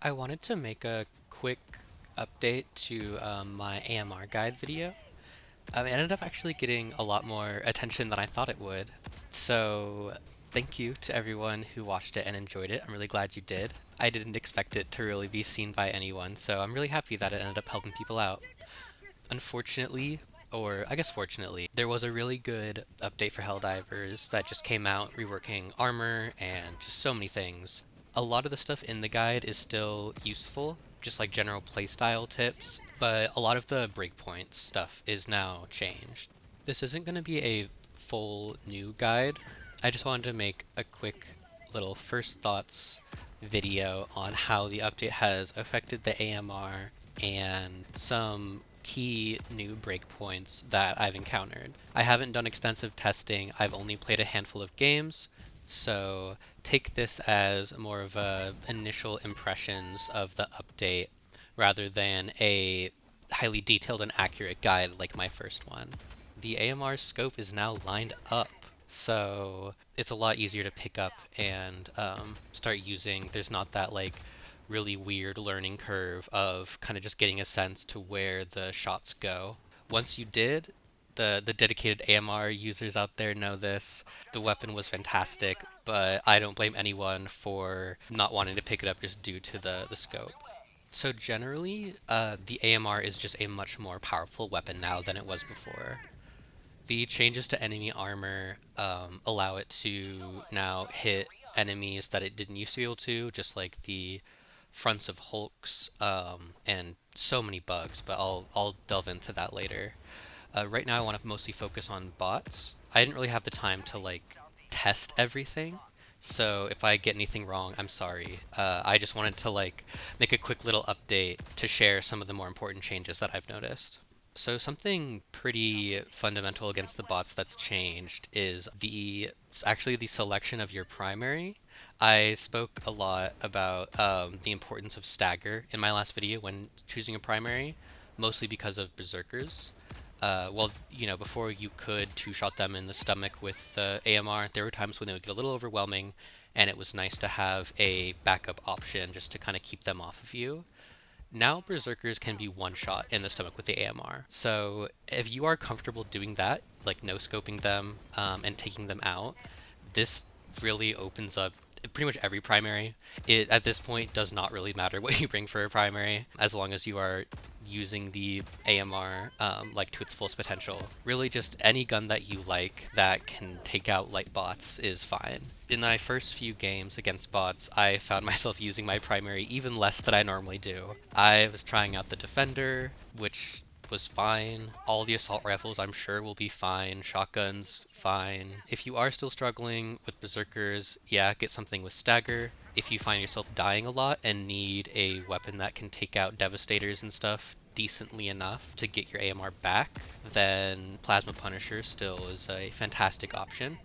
I wanted to make a quick update to my AMR guide video. It ended up actually getting a lot more attention than I thought it would. So thank you to everyone who watched it and enjoyed it. I'm really glad you did. I didn't expect it to really be seen by anyone, so I'm really happy that it ended up helping people out. Unfortunately, or I guess fortunately, there was a really good update for Helldivers that just came out, reworking armor and just so many things. A lot of the stuff in the guide is still useful, just like general playstyle tips, but a lot of the breakpoints stuff is now changed. This isn't going to be a full new guide. I just wanted to make a quick little first thoughts video on how the update has affected the AMR and some key new breakpoints that I've encountered. I haven't done extensive testing, I've only played a handful of games, so take this as more of a initial impressions of the update rather than a highly detailed and accurate guide like my first one. The AMR scope is now lined up, so it's a lot easier to pick up and start using. There's not that like really weird learning curve of kind of just getting a sense to where the shots go. Once you did, the dedicated AMR users out there know this. The weapon was fantastic, but I don't blame anyone for not wanting to pick it up just due to the scope. So generally, the AMR is just a much more powerful weapon now than it was before. The changes to enemy armor allow it to now hit enemies that it didn't used to be able to, just like the fronts of hulks and so many bugs, but I'll delve into that later. Right now I want to mostly focus on bots. I didn't really have the time to like test everything, so if I get anything wrong, I'm sorry. I just wanted to like make a quick little update to share some of the more important changes that I've noticed. So something pretty fundamental against the bots that's changed is it's actually the selection of your primary. I spoke a lot about the importance of stagger in my last video when choosing a primary, mostly because of berserkers. Well, before you could two-shot them in the stomach with AMR, there were times when they would get a little overwhelming, and it was nice to have a backup option just to kind of keep them off of you. Now berserkers can be one shot in the stomach with the AMR. So if you are comfortable doing that, like no scoping them and taking them out, this really opens up pretty much every primary. It at this point does not really matter what you bring for a primary, as long as you are using the AMR like to its fullest potential. Really, just any gun that you like that can take out light bots is fine. In my first few games against bots, I found myself using my primary even less than I normally do. I was trying out the defender, which was fine. All the assault rifles I'm sure will be fine. Shotguns, fine. If you are still struggling with berserkers, yeah, get something with stagger. If you find yourself dying a lot and need a weapon that can take out devastators and stuff decently enough to get your AMR back, then Plasma Punisher still is a fantastic option.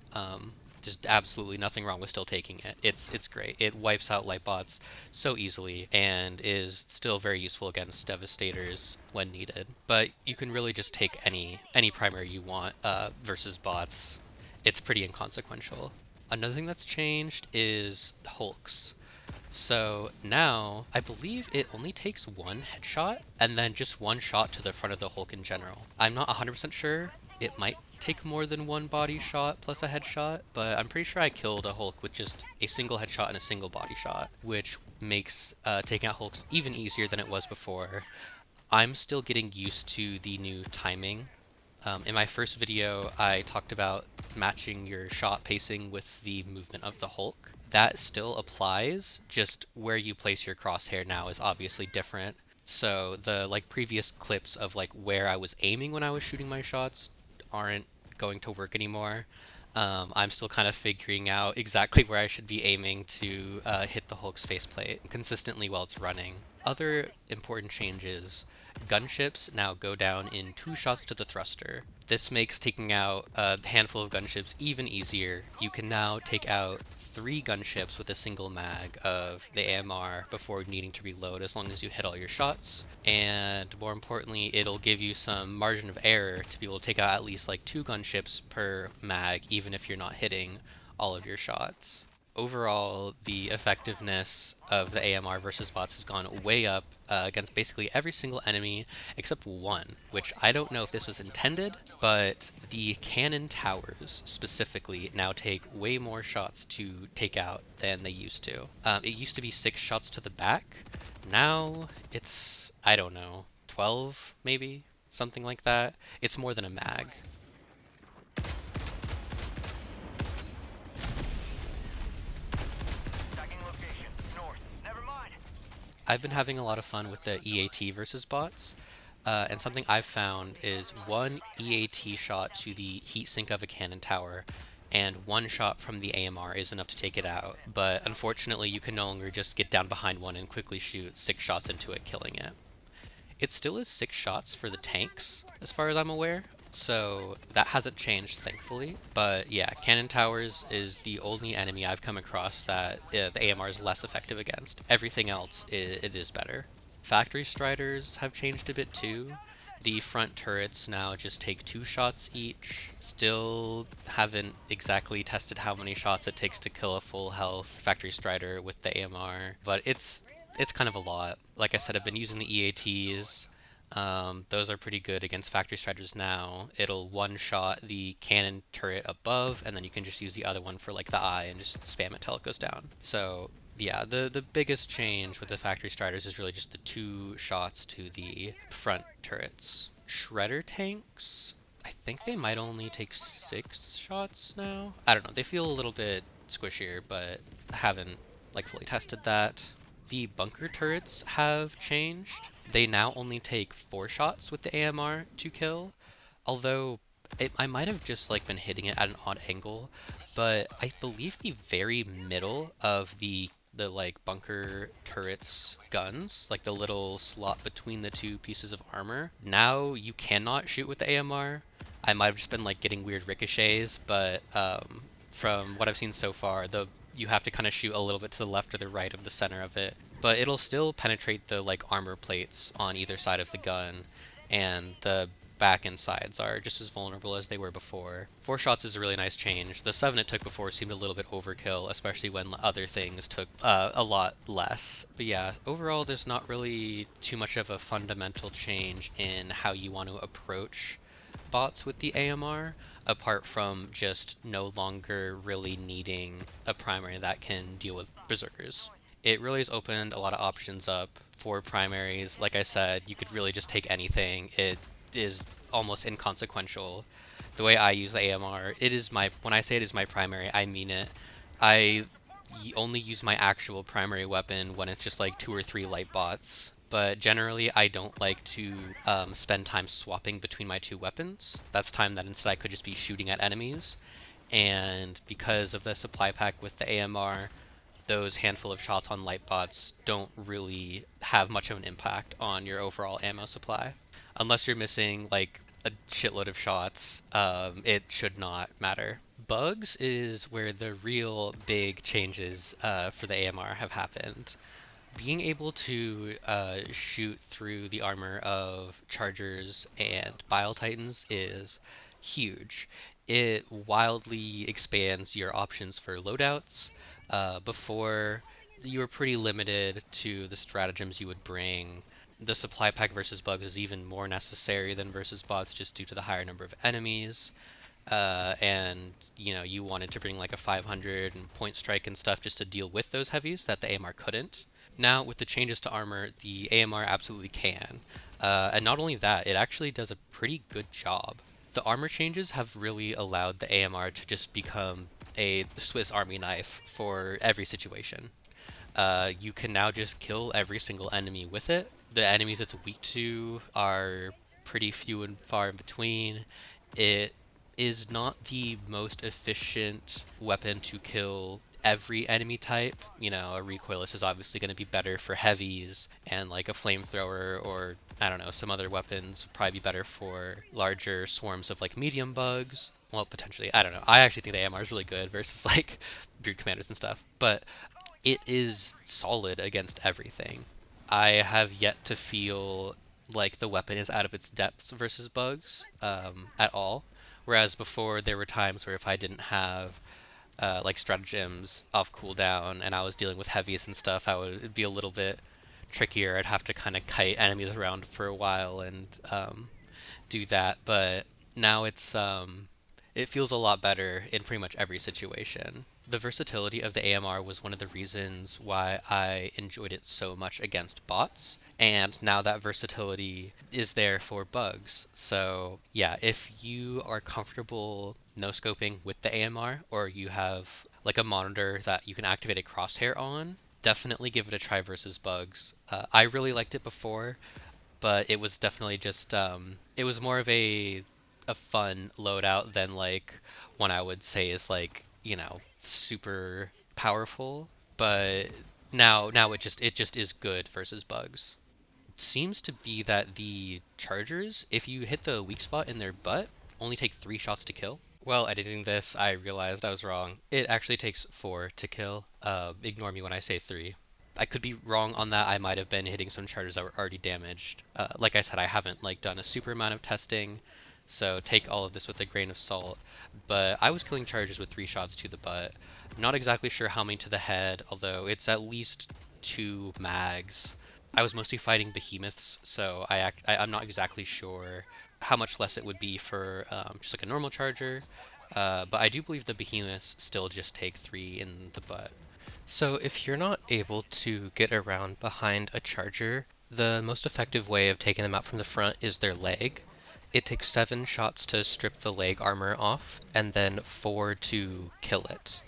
There's absolutely nothing wrong with still taking it. It's great. It wipes out light bots so easily and is still very useful against devastators when needed. But you can really just take any primary you want versus bots. It's pretty inconsequential. Another thing that's changed is hulks. So now, I believe it only takes one headshot and then just one shot to the front of the Hulk in general. I'm not 100% sure. It might take more than one body shot plus a headshot, but I'm pretty sure I killed a Hulk with just a single headshot and a single body shot, which makes taking out Hulks even easier than it was before. I'm still getting used to the new timing. In my first video, I talked about matching your shot pacing with the movement of the Hulk. That still applies, just where you place your crosshair now is obviously different. So the like previous clips of like where I was aiming when I was shooting my shots aren't going to work anymore. I'm still kind of figuring out exactly where I should be aiming to hit the Hulk's faceplate consistently while it's running. Other important changes: gunships now go down in 2 shots to the thruster. This makes taking out a handful of gunships even easier. You can now take out 3 gunships with a single mag of the AMR before needing to reload as long as you hit all your shots. And more importantly, it'll give you some margin of error to be able to take out at least like 2 gunships per mag even if you're not hitting all of your shots. overall, the effectiveness of the AMR versus bots has gone way up against basically every single enemy except one, which I don't know if this was intended, but the cannon towers specifically now take way more shots to take out than they used to. It used to be 6 shots to the back. Now it's, I don't know, 12 maybe? Something like that. It's more than a mag. I've been having a lot of fun with the EAT versus bots, and something I've found is one EAT shot to the heatsink of a cannon tower and one shot from the AMR is enough to take it out, but unfortunately you can no longer just get down behind one and quickly shoot 6 shots into it, killing it. It still is 6 shots for the tanks, as far as I'm aware, so that hasn't changed, thankfully. But yeah, cannon towers is the only enemy I've come across that the AMR is less effective against. Everything else, it is better. Factory striders have changed a bit too. The front turrets now just take 2 shots each. Still haven't exactly tested how many shots it takes to kill a full health factory strider with the AMR, but it's kind of a lot. Like I said, I've been using the EATs. Those are pretty good against factory striders now. It'll one-shot the cannon turret above, and then you can just use the other one for like the eye and just spam it till it goes down. So yeah, the biggest change with the factory striders is really just the 2 shots to the front turrets. Shredder tanks, I think they might only take 6 shots now. I don't know, they feel a little bit squishier, but I haven't like fully tested that. The bunker turrets have changed. They now only take 4 shots with the AMR to kill, although I might have just like been hitting it at an odd angle, but I believe the very middle of the like bunker turrets guns, like the little slot between the 2 pieces of armor, now you cannot shoot with the AMR. I might have just been like getting weird ricochets, but from what I've seen so far, you have to kind of shoot a little bit to the left or the right of the center of it, but it'll still penetrate the like armor plates on either side of the gun, and the back and sides are just as vulnerable as they were before. 4 shots is a really nice change. The 7 it took before seemed a little bit overkill, especially when other things took a lot less. But yeah, overall there's not really too much of a fundamental change in how you want to approach bots with the AMR, apart from just no longer really needing a primary that can deal with berserkers. It really has opened a lot of options up for primaries. Like I said, you could really just take anything. It is almost inconsequential. The way I use the AMR, when I say it is my primary, I mean it. I only use my actual primary weapon when it's just like 2 or 3 light bots. But generally, I don't like to spend time swapping between my 2 weapons. That's time that instead I could just be shooting at enemies. And because of the supply pack with the AMR, those handful of shots on light bots don't really have much of an impact on your overall ammo supply. Unless you're missing like a shitload of shots, it should not matter. Bugs is where the real big changes for the AMR have happened. Being able to shoot through the armor of chargers and bile titans is huge. It wildly expands your options for loadouts. Before, you were pretty limited to the stratagems you would bring. The supply pack versus bugs is even more necessary than versus bots just due to the higher number of enemies. And you wanted to bring like a 500 and point strike and stuff just to deal with those heavies that the AMR couldn't. Now with the changes to armor, the AMR absolutely can. And not only that, it actually does a pretty good job. The armor changes have really allowed the AMR to just become a Swiss Army knife for every situation. You can now just kill every single enemy with it. The enemies it's weak to are pretty few and far in between. It is not the most efficient weapon to kill every enemy type. A recoilless is obviously going to be better for heavies, and like a flamethrower or I don't know, some other weapons would probably be better for larger swarms of like medium bugs. Well, potentially, I don't know. I actually think the AMR is really good versus like brood commanders and stuff, but it is solid against everything. I have yet to feel like the weapon is out of its depths versus bugs at all. Whereas before there were times where if I didn't have like stratagems off cooldown, and I was dealing with heavies and stuff, it'd be a little bit trickier. I'd have to kind of kite enemies around for a while and do that. But now it feels a lot better in pretty much every situation. The versatility of the AMR was one of the reasons why I enjoyed it so much against bots, and now that versatility is there for bugs. So yeah, if you are comfortable no scoping with the AMR, or you have like a monitor that you can activate a crosshair on, definitely give it a try versus bugs. I really liked it before, but it was definitely just it was more of a fun loadout than like one I would say is like, super powerful. But now it just is good versus bugs. It seems to be that the chargers, if you hit the weak spot in their butt, only take 3 shots to kill. While editing this, I realized I was wrong. It actually takes 4 to kill. Ignore me when I say 3. I could be wrong on that. I might have been hitting some charges that were already damaged. Like I said, I haven't like done a super amount of testing, so take all of this with a grain of salt. But I was killing charges with 3 shots to the butt. Not exactly sure how many to the head, although it's at least 2 mags. I was mostly fighting behemoths, so I'm not exactly sure how much less it would be for just like a normal charger. But I do believe the behemoths still just take 3 in the butt. So if you're not able to get around behind a charger, the most effective way of taking them out from the front is their leg. It takes 7 shots to strip the leg armor off, and then 4 to kill it.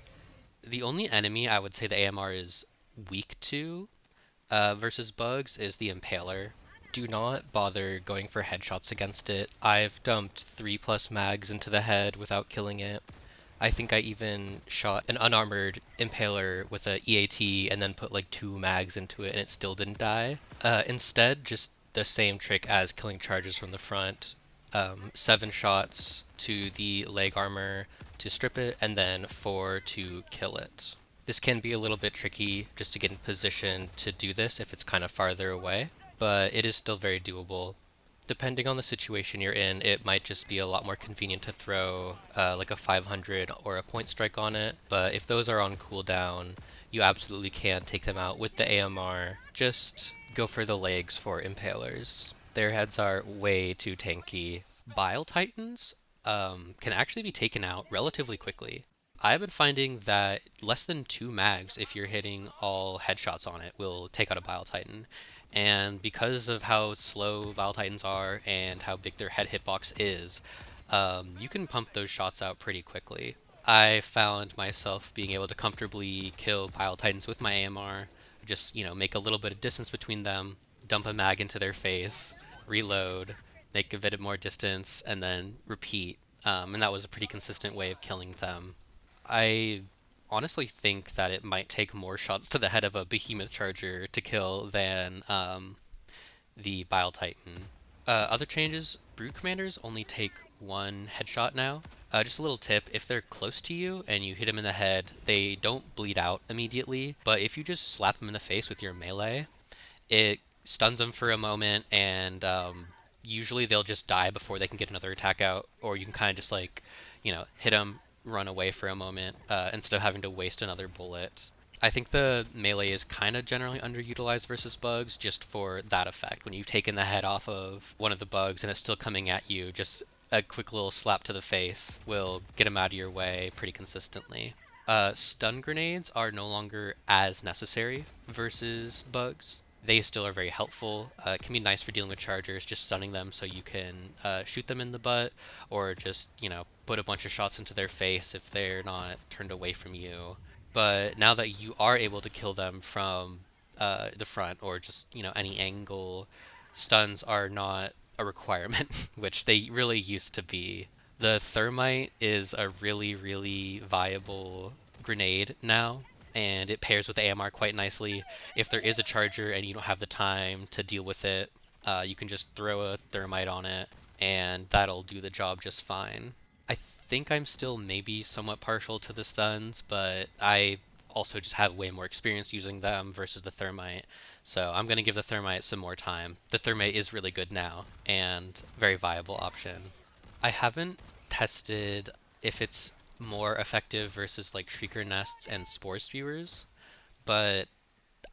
The only enemy I would say the AMR is weak to versus bugs is the Impaler. Do not bother going for headshots against it. I've dumped 3+ mags into the head without killing it. I think I even shot an unarmored Impaler with a EAT and then put like 2 mags into it and it still didn't die. Instead, just the same trick as killing charges from the front. 7 shots to the leg armor to strip it, and then 4 to kill it. This can be a little bit tricky just to get in position to do this if it's kind of farther away, but it is still very doable. Depending on the situation you're in, it might just be a lot more convenient to throw like a 500 or a point strike on it, but if those are on cooldown, you absolutely can take them out with the AMR. Just go for the legs for impalers. Their heads are way too tanky. Bile Titans can actually be taken out relatively quickly. I've been finding that less than 2 mags, if you're hitting all headshots on it, will take out a Bile Titan. And because of how slow Bile Titans are and how big their head hitbox is, you can pump those shots out pretty quickly. I found myself being able to comfortably kill Bile Titans with my AMR, just, make a little bit of distance between them, dump a mag into their face, reload, make a bit more distance, and then repeat. And that was a pretty consistent way of killing them. I honestly think that it might take more shots to the head of a behemoth charger to kill than the Bile Titan. Other changes, Brood Commanders only take 1 headshot now. Just a little tip, if they're close to you and you hit them in the head, they don't bleed out immediately, but if you just slap them in the face with your melee, it stuns them for a moment, and usually they'll just die before they can get another attack out, or you can kind of just like, hit them, run away for a moment instead of having to waste another bullet. I think the melee is kind of generally underutilized versus bugs just for that effect. When you've taken the head off of one of the bugs and it's still coming at you, just a quick little slap to the face will get them out of your way pretty consistently. Stun grenades are no longer as necessary versus bugs. They still are very helpful. It can be nice for dealing with chargers, just stunning them so you can shoot them in the butt, or just, put a bunch of shots into their face if they're not turned away from you. But now that you are able to kill them from the front or just, any angle, stuns are not a requirement, which they really used to be. The thermite is a really, really viable grenade now, and it pairs with the AMR quite nicely. If there is a charger and you don't have the time to deal with it, you can just throw a thermite on it, and that'll do the job just fine. I think I'm still maybe somewhat partial to the stuns, but I also just have way more experience using them versus the thermite. So I'm going to give the thermite some more time. The thermite is really good now and very viable option. I haven't tested if it's more effective versus like shrieker nests and spore spewers, but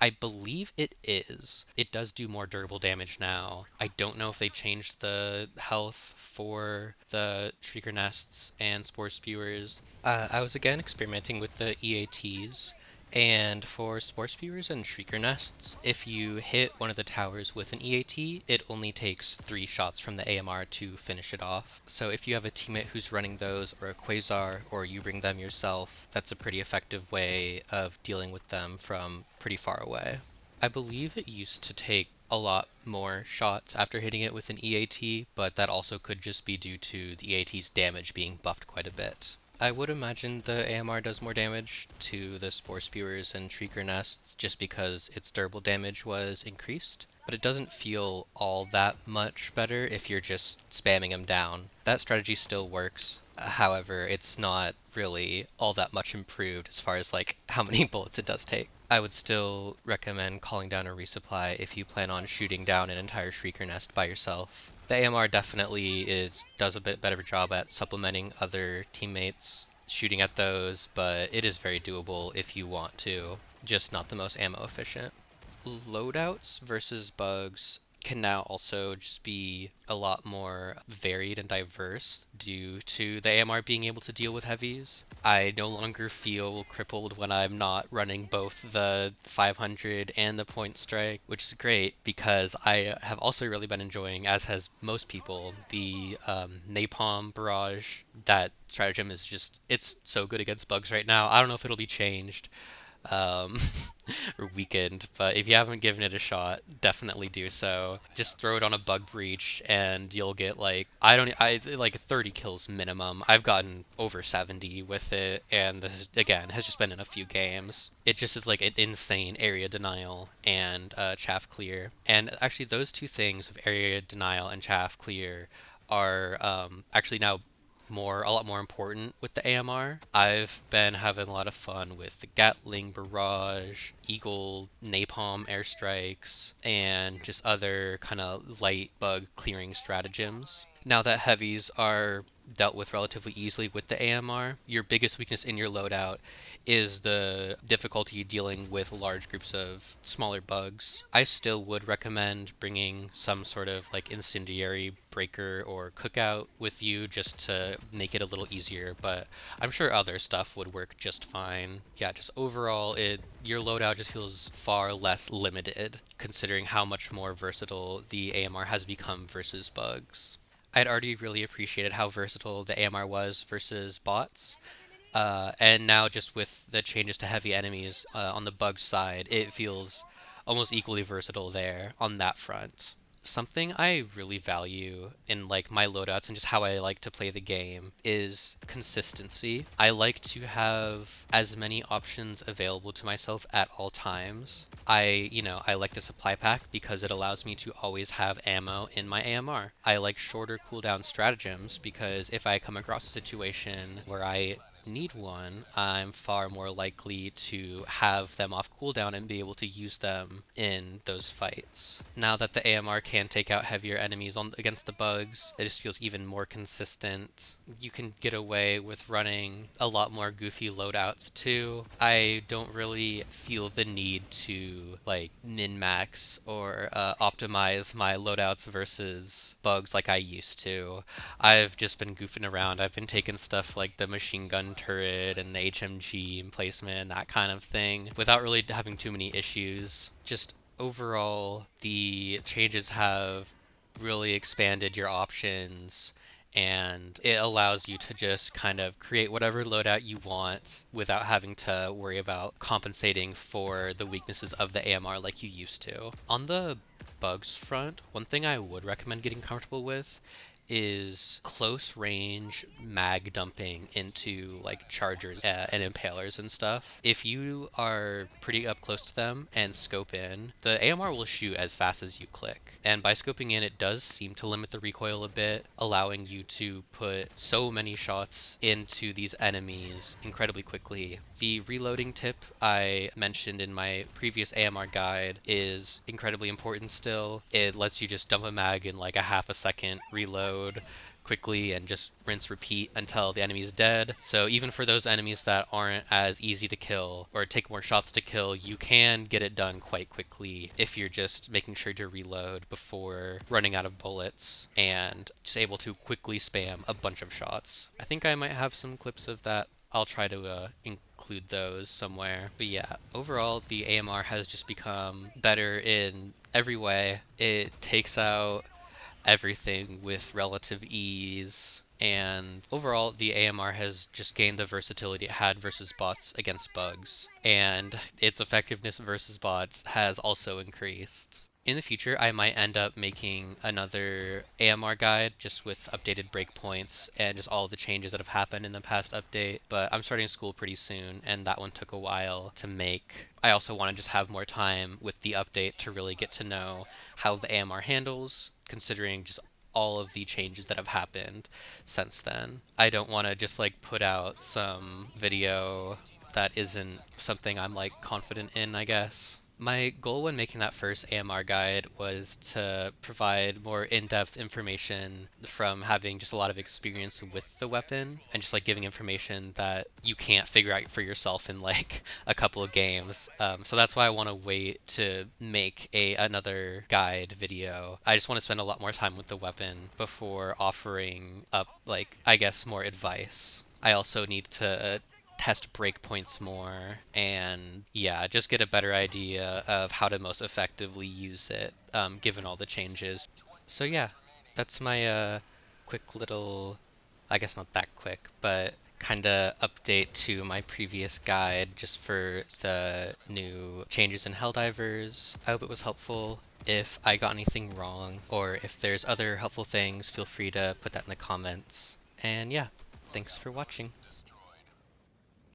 I believe it is. It does do more durable damage now. I don't know if they changed the health for the Shrieker Nests and Spore Spewers. I was again experimenting with the EATs, and for Spore Spewers and Shrieker Nests, if you hit one of the towers with an EAT, it only takes 3 shots from the AMR to finish it off. So if you have a teammate who's running those, or a Quasar, or you bring them yourself, that's a pretty effective way of dealing with them from pretty far away. I believe it used to take a lot more shots after hitting it with an EAT, but that also could just be due to the EAT's damage being buffed quite a bit. I would imagine the AMR does more damage to the Spore Spewers and Shrieker Nests just because its durable damage was increased, but it doesn't feel all that much better if you're just spamming them down. That strategy still works. However, it's not really all that much improved as far as like how many bullets it does take. I would still recommend calling down a resupply if you plan on shooting down an entire Shrieker Nest by yourself. The AMR definitely does a bit better job at supplementing other teammates shooting at those, but it is very doable if you want to, just not the most ammo efficient. Loadouts versus bugs can now also just be a lot more varied and diverse due to the AMR being able to deal with heavies. I no longer feel crippled when I'm not running both the 500 and the point strike, which is great because I have also really been enjoying, as has most people, the napalm barrage. That stratagem is just, it's so good against bugs right now. I don't know if it'll be changed, um, or weakened, but if you haven't given it a shot, definitely do so. Just throw it on a bug breach and you'll get like, I like 30 kills minimum. I've gotten over 70 with it, and this again has just been in a few games. It just is like an insane area denial and chaff clear. And actually those two things of area denial and chaff clear are actually now a lot more important with the AMR. I've been having a lot of fun with the Gatling barrage, Eagle napalm airstrikes, and just other kind of light bug clearing stratagems. Now that heavies are dealt with relatively easily with the AMR, your biggest weakness in your loadout is the difficulty dealing with large groups of smaller bugs. I still would recommend bringing some sort of like incendiary breaker or cookout with you just to make it a little easier, but I'm sure other stuff would work just fine. Yeah, just overall, your loadout just feels far less limited considering how much more versatile the AMR has become versus bugs. I'd already really appreciated how versatile the AMR was versus bots. And now just with the changes to heavy enemies on the bug side, it feels almost equally versatile there on that front. Something I really value in like my loadouts and just how I like to play the game is consistency. I like to have as many options available to myself at all times. I like the supply pack because it allows me to always have ammo in my AMR. I like shorter cooldown stratagems because if I come across a situation where I need one, I'm far more likely to have them off cooldown and be able to use them in those fights. Now that the AMR can take out heavier enemies against the bugs, it just feels even more consistent. You can get away with running a lot more goofy loadouts too. I don't really feel the need to like min-max or optimize my loadouts versus bugs like I used to. I've just been goofing around. I've been taking stuff like the machine gun turret and the HMG emplacement and that kind of thing without really having too many issues. Just overall, the changes have really expanded your options, and it allows you to just kind of create whatever loadout you want without having to worry about compensating for the weaknesses of the AMR like you used to. On the bugs front, one thing I would recommend getting comfortable with is close range mag dumping into like chargers and impalers and stuff. If you are pretty up close to them and scope in, the AMR will shoot as fast as you click. And by scoping in, it does seem to limit the recoil a bit, allowing you to put so many shots into these enemies incredibly quickly. The reloading tip I mentioned in my previous AMR guide is incredibly important still. It lets you just dump a mag in like a half a second, reload, quickly and just rinse repeat until the enemy's dead. So even for those enemies that aren't as easy to kill or take more shots to kill, you can get it done quite quickly if you're just making sure to reload before running out of bullets and just able to quickly spam a bunch of shots. I think I might have some clips of that. I'll try to include those somewhere. But yeah, overall, the AMR has just become better in every way. It takes out everything with relative ease. And overall, the AMR has just gained the versatility it had versus bots against bugs. And its effectiveness versus bots has also increased. In the future, I might end up making another AMR guide just with updated breakpoints and just all the changes that have happened in the past update. But I'm starting school pretty soon, and that one took a while to make. I also want to just have more time with the update to really get to know how the AMR handles, considering just all of the changes that have happened since then. I don't want to just like put out some video that isn't something I'm like confident in, I guess. My goal when making that first AMR guide was to provide more in-depth information from having just a lot of experience with the weapon and just like giving information that you can't figure out for yourself in like a couple of games. So that's why I want to wait to make another guide video. I just want to spend a lot more time with the weapon before offering up like I guess more advice. I also need to test breakpoints more and yeah, just get a better idea of how to most effectively use it, given all the changes. So yeah, that's my quick little, I guess not that quick, but kind of update to my previous guide just for the new changes in Helldivers. I hope it was helpful. If I got anything wrong or if there's other helpful things, feel free to put that in the comments. And yeah, thanks for watching.